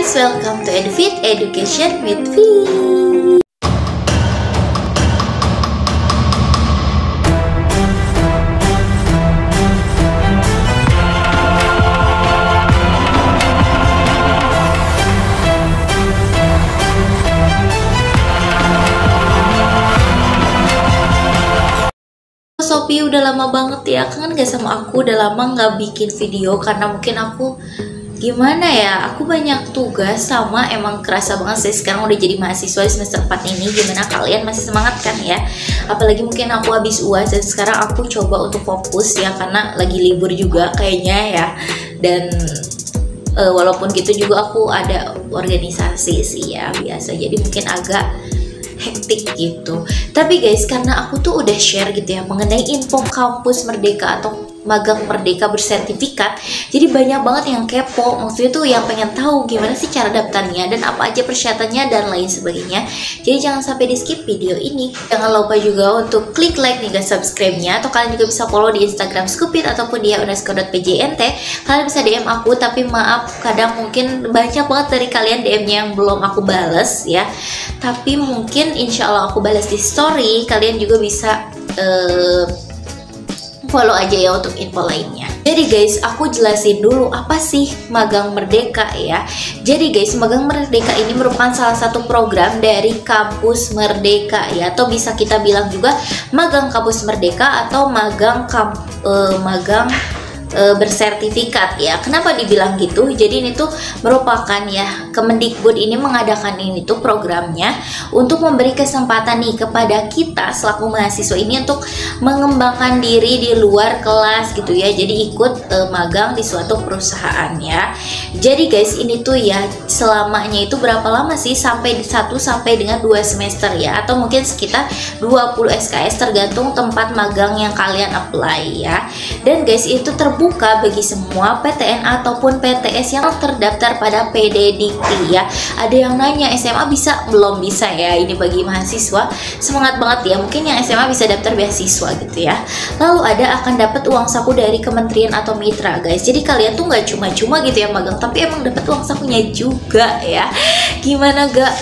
guys, welcome to EduFit Education with V. Sophie, udah lama banget ya, kangen gak sama aku? Udah lama gak bikin video karena mungkin aku gimana ya, aku banyak tugas sama emang kerasa banget sih sekarang udah jadi mahasiswa di semester 4 ini. Gimana kalian, masih semangat kan ya? Apalagi mungkin aku habis UAS dan sekarang aku coba untuk fokus ya, karena lagi libur juga kayaknya ya. Dan walaupun gitu juga aku ada organisasi sih ya, biasa, jadi mungkin agak hektik gitu. Tapi guys, karena aku tuh udah share gitu ya mengenai info kampus Merdeka atau magang Merdeka bersertifikat, jadi banyak banget yang kepo, maksudnya tuh yang pengen tahu gimana sih cara daftarnya dan apa aja persyaratannya dan lain sebagainya. Jadi jangan sampai di skip video ini. Jangan lupa juga untuk klik like nih guys, subscribe-nya, atau kalian juga bisa follow di Instagram Skupit ataupun dia_pjnt. Kalian bisa DM aku, tapi maaf kadang mungkin banyak banget dari kalian DM-nya yang belum aku bales ya. Tapi mungkin insya Allah aku balas di story. Kalian juga bisa follow aja ya untuk info lainnya. Jadi guys, aku jelasin dulu apa sih magang Merdeka ya. Jadi guys, magang Merdeka ini merupakan salah satu program dari kampus Merdeka ya, atau bisa kita bilang juga magang kampus Merdeka atau magang bersertifikat ya. Kenapa dibilang gitu? Jadi ini tuh merupakan ya, Kemendikbud ini mengadakan ini tuh programnya untuk memberi kesempatan nih kepada kita selaku mahasiswa ini untuk mengembangkan diri di luar kelas gitu ya. Jadi ikut magang di suatu perusahaan ya. Jadi guys, ini tuh ya selamanya itu berapa lama sih? Sampai 1 sampai dengan 2 semester ya, atau mungkin sekitar 20 SKS tergantung tempat magang yang kalian apply ya. Dan guys, itu terbuka bagi semua PTN ataupun PTS yang terdaftar pada PD Dikti ya. Ada yang nanya SMA bisa? Belum bisa ya, ini bagi mahasiswa. Semangat banget ya, mungkin yang SMA bisa daftar beasiswa gitu ya. Lalu ada akan dapat uang saku dari kementerian atau mitra guys. Jadi kalian tuh nggak cuma-cuma gitu ya magang, tapi emang dapat uang sakunya juga ya. Gimana gak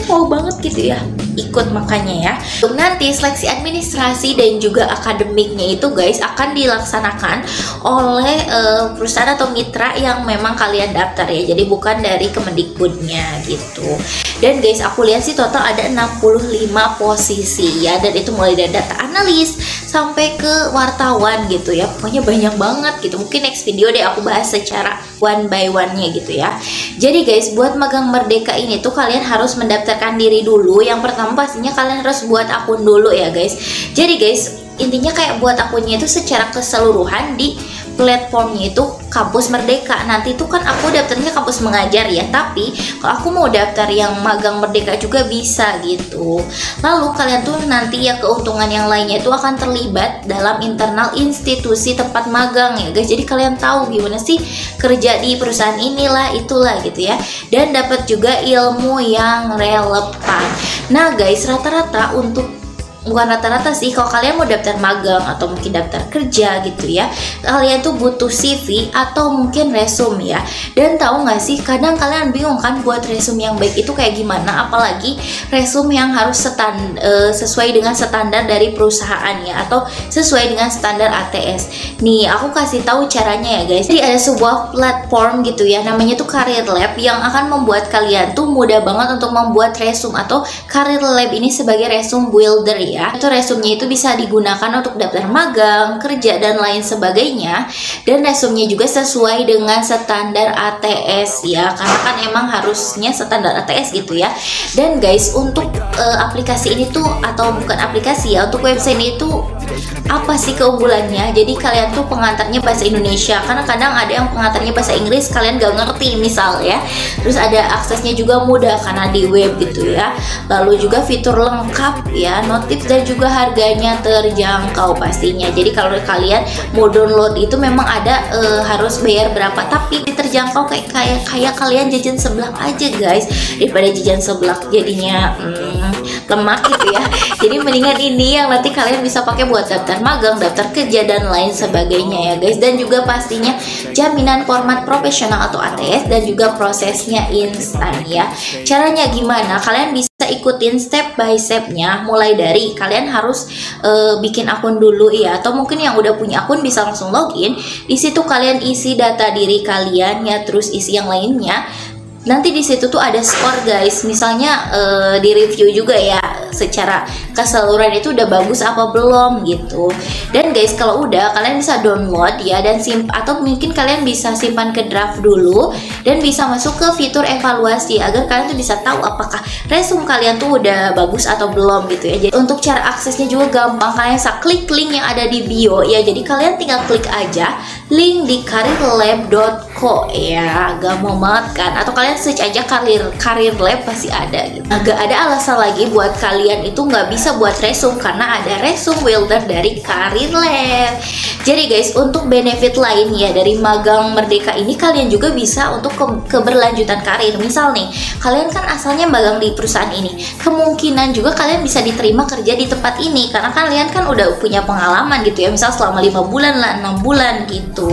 mau banget gitu ya ikut, makanya ya. Nanti seleksi administrasi dan juga akademiknya itu guys akan dilaksanakan oleh perusahaan atau mitra yang memang kalian daftar ya, jadi bukan dari Kemendikbudnya gitu. Dan guys, aku lihat sih total ada 65 posisi ya, dan itu mulai dari data analis sampai ke wartawan gitu ya. Pokoknya banyak banget gitu. Mungkin next video deh aku bahas secara one by one-nya gitu ya. Jadi guys, buat magang Merdeka ini tuh kalian harus mendaftarkan diri dulu. Yang pertama pastinya kalian harus buat akun dulu ya guys. Jadi guys, intinya kayak buat akunnya itu secara keseluruhan di platformnya itu kampus Merdeka. Nanti itu kan aku daftarnya kampus mengajar ya, tapi kalau aku mau daftar yang magang Merdeka juga bisa gitu. Lalu kalian tuh nanti ya keuntungan yang lainnya itu akan terlibat dalam internal institusi tempat magang ya guys. Jadi kalian tahu gimana sih kerja di perusahaan inilah itulah gitu ya, dan dapat juga ilmu yang relevan. Nah guys, rata-rata untuk bukan rata-rata sih, kalau kalian mau daftar magang atau mungkin daftar kerja gitu ya, kalian tuh butuh CV atau mungkin resume ya. Dan tahu nggak sih, kadang kalian bingung kan buat resume yang baik itu kayak gimana, apalagi resume yang harus sesuai dengan standar dari perusahaan ya, atau sesuai dengan standar ATS. Nih aku kasih tahu caranya ya guys. Jadi ada sebuah platform gitu ya, namanya tuh Career Lab, yang akan membuat kalian tuh mudah banget untuk membuat resume, atau Career Lab ini sebagai resume builder ya. Itu resumenya itu bisa digunakan untuk daftar magang, kerja dan lain sebagainya. Dan resumenya juga sesuai dengan standar ATS ya, karena kan emang harusnya standar ATS gitu ya. Dan guys, untuk aplikasi ini tuh, atau bukan aplikasi ya, untuk website ini tuh apa sih keunggulannya? Jadi kalian tuh pengantarnya bahasa Indonesia, karena kadang ada yang pengantarnya bahasa Inggris kalian gak ngerti misal ya. Terus ada aksesnya juga mudah karena di web gitu ya. Lalu juga fitur lengkap ya, notif dan juga harganya terjangkau pastinya. Jadi kalau kalian mau download itu memang ada harus bayar berapa, tapi terjangkau kayak kalian jajan seblak aja guys, daripada jajan seblak jadinya lemak gitu ya. Jadi mendingan ini yang nanti kalian bisa pakai buat daftar magang, daftar kerja dan lain sebagainya ya guys. Dan juga pastinya jaminan format profesional atau ATS, dan juga prosesnya instan ya. Caranya gimana? Kalian bisa ikutin step by stepnya, mulai dari kalian harus bikin akun dulu ya, atau mungkin yang udah punya akun bisa langsung login. Di situ kalian isi data diri kalian ya, terus isi yang lainnya. Nanti di situ tuh ada skor guys, misalnya di review juga ya, secara keseluruhan itu udah bagus apa belum gitu. Dan guys, kalau udah kalian bisa download ya, dan atau mungkin kalian bisa simpan ke draft dulu, dan bisa masuk ke fitur evaluasi agar kalian tuh bisa tahu apakah resume kalian tuh udah bagus atau belum gitu ya. Jadi untuk cara aksesnya juga gampang, kalian bisa klik link yang ada di bio ya. Jadi kalian tinggal klik aja link di karirlab.co ya, gampang banget kan. Atau kalian search aja karir lab pasti ada gitu. Gak ada alasan lagi buat kalian itu nggak bisa buat resume, karena ada resume builder dari Karir Lab. Jadi guys, untuk benefit lain ya dari magang Merdeka ini, kalian juga bisa untuk keberlanjutan karir. Misal nih, kalian kan asalnya magang di perusahaan ini, kemungkinan juga kalian bisa diterima kerja di tempat ini karena kalian kan udah punya pengalaman gitu ya, misal selama 5 bulan lah, 6 bulan gitu.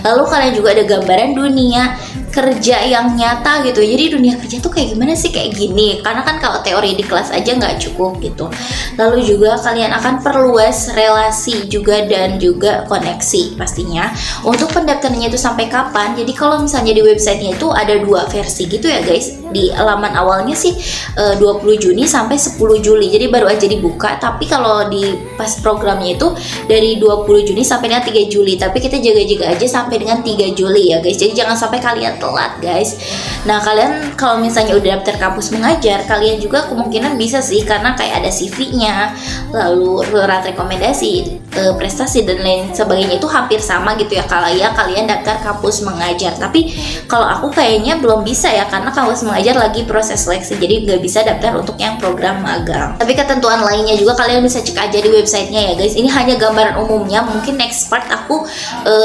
Lalu kalian juga ada gambaran dunia kerja yang nyata gitu. Jadi dunia kerja tuh kayak gimana sih, kayak gini. Karena kan kalau teori di kelas aja nggak cukup gitu. Lalu juga kalian akan perluas relasi juga dan juga koneksi pastinya. Untuk pendaftarannya itu sampai kapan? Jadi kalau misalnya di websitenya itu ada 2 versi gitu ya guys. Di halaman awalnya sih 20 Juni sampai 10 Juli. Jadi baru aja dibuka. Tapi kalau di pas programnya itu dari 20 Juni sampai dengan 3 Juli. Tapi kita jaga-jaga aja sampai dengan 3 Juli ya guys. Jadi jangan sampai kalian telat guys. Nah, kalian kalau misalnya udah daftar kampus mengajar, kalian juga kemungkinan bisa sih, karena kayak ada CV-nya, lalu surat rekomendasi, prestasi dan lain sebagainya itu hampir sama gitu ya kalau ya kalian daftar kampus mengajar. Tapi kalau aku kayaknya belum bisa ya, karena kampus mengajar lagi proses seleksi, jadi nggak bisa daftar untuk yang program magang. Tapi ketentuan lainnya juga kalian bisa cek aja di websitenya ya guys. Ini hanya gambaran umumnya, mungkin next part aku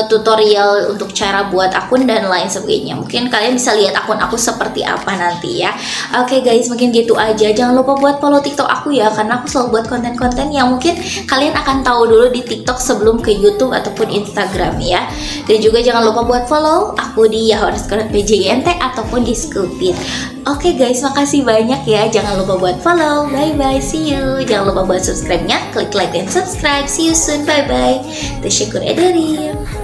tutorial untuk cara buat akun dan lain sebagainya. Mungkin kalian bisa lihat akun aku seperti apa nanti ya. Oke guys, mungkin gitu aja. Jangan lupa buat follow TikTok aku ya, karena aku selalu buat konten-konten yang mungkin kalian akan tahu dulu di TikTok sebelum ke YouTube ataupun Instagram ya. Dan juga jangan lupa buat follow aku di yahoo_pjint ataupun di Scoopit. Oke guys, makasih banyak ya. Jangan lupa buat follow. Bye bye, see you. Jangan lupa buat subscribe-nya, klik like dan subscribe. See you soon, bye bye. Tasyakur ederim.